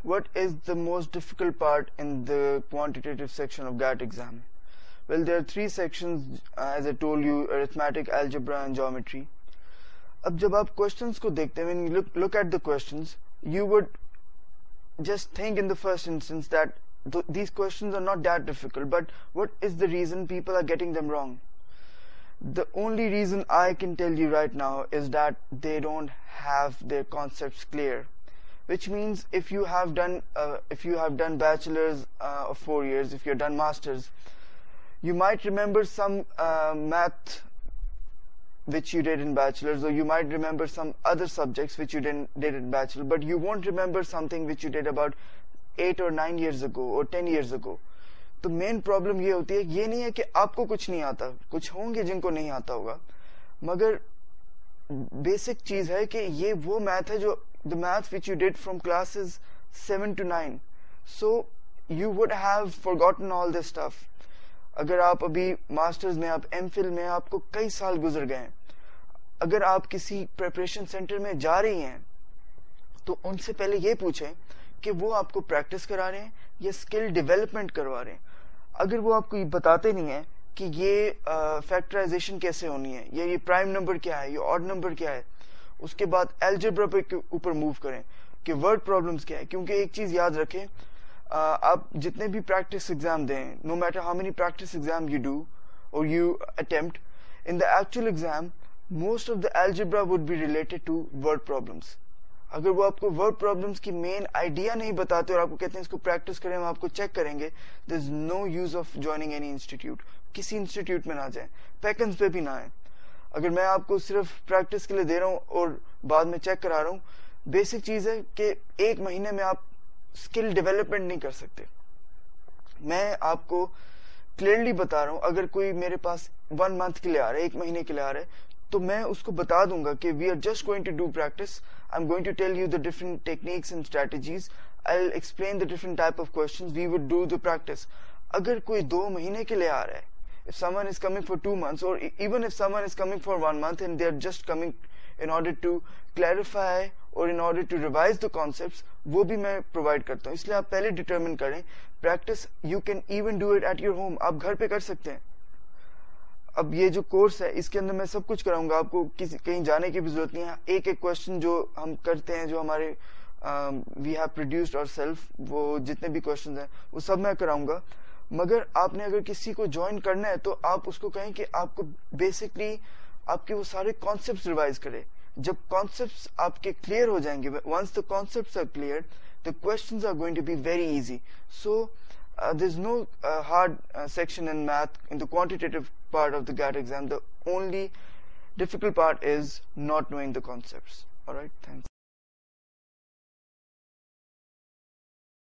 What is the most difficult part in the quantitative section of GAT exam? Well, there are three sections, as I told you: arithmetic, algebra and geometry. اب جب آپ questions کو دیکھتے ہیں, when you look at the questions, you would just think in the first instance that these questions are not that difficult, but what is the reason people are getting them wrong? The only reason I can tell you right now is that they don't have their concepts clear. Which means if you have done bachelor's of 4 years, if you've done masters, you might remember some math which you did in bachelor's, or you might remember some other subjects which you did in bachelor, but you won't remember something which you did about 8 or 9 years ago or 10 years ago. تو main problem یہ ہوتی ہے, یہ نہیں ہے کہ آپ کو کچھ نہیں آتا, کچھ ہوں گے جن کو نہیں آتا ہوگا, مگر بیسک چیز ہے کہ یہ وہ میتھ ہے جو the math which you did from classes 7 to 9. So you would have forgotten all this stuff. اگر آپ ابھی ماسٹرز میں, آپ ایم فل میں, آپ کو کئی سال گزر گئے ہیں, اگر آپ کسی پریپریشن سینٹر میں جا رہی ہیں تو ان سے پہلے یہ پوچھیں کہ وہ آپ کو پریکٹس کرا رہے ہیں یا اسکل ڈیولپمنٹ کروا رہے ہیں. اگر وہ آپ کو یہ بتاتے نہیں ہیں کہ یہ فیکٹرائزیشن کیسے ہونی ہے, یا یہ پرائم نمبر کیا ہے, یہ آڈ نمبر کیا ہے, اس کے بعد الجبرا پہ اوپر موو کریں کہ ورڈ پرابلمس کیا ہے. کیونکہ ایک چیز یاد رکھیں, آپ جتنے بھی پریکٹس ایگزام دیں, no matter how many practice exam you do or you attempt, in the actual exam most of the algebra would be related to word problems. اگر وہ آپ کو ورڈ پرابلمس کی مین آئیڈیا نہیں بتاتے اور آپ کو کہتے ہیں اس کو پریکٹس کریں, ہم آپ کو چیک کریں گے, there is no use of joining any institute. کسی انسٹیٹیوٹ میں نہ جائیں, پیکنز پہ بھی نہ آئیں. اگر میں آپ کو صرف پریکٹس کے لیے دے رہا ہوں اور بعد میں چیک کرا رہا ہوں, بیسک چیز ہے کہ 1 مہینے میں آپ اسکل ڈیولپمنٹ نہیں کر سکتے. میں آپ کو کلیئرلی بتا رہا ہوں, اگر کوئی میرے پاس 1 منتھ کے لیے آ رہا ہے, 1 مہینے کے لیے آ رہا ہے, تو میں اس کو بتا دوں گا کہ we are just going to do practice. I am going to tell you the different techniques and strategies. I will explain the different type of questions, we would do the practice. اگر کوئی 2 مہینے کے لیے آ رہا ہے, if someone is coming for 2 months, or even if someone is coming for 1 month and they are just coming in order to clarify or in order to revise the concepts, وہ بھی میں پرووائڈ کرتا ہوں. اس لیے آپ پہلے determine کریں. Practice you can even do it at your home, آپ گھر پہ کر سکتے ہیں. اب یہ جو کورس ہے اس کے اندر میں سب کچھ کراؤں گا, آپ کو کہیں جانے کی بھی ضرورت نہیں ہے. ایک کویشچن جو ہم کرتے ہیں, جو ہمارے وی ہیو پروڈیوسڈ اور سیلف, وہ جتنے بھی کویشچنز ہیں وہ سب میں کراؤں گا. مگر آپ نے اگر کسی کو جوائن کرنا ہے تو آپ اس کو کہیں کہ آپ کو بیسکلی آپ کے وہ سارے کانسیپٹس ریوائز کرے. جب کانسیپٹس آپ کے کلیئر ہو جائیں گے, once the concepts are clear, the questions are going to be very easy. So there's no hard section in math in the quantitative part of the GAT exam. The only difficult part is not knowing the concepts. All right, thanks.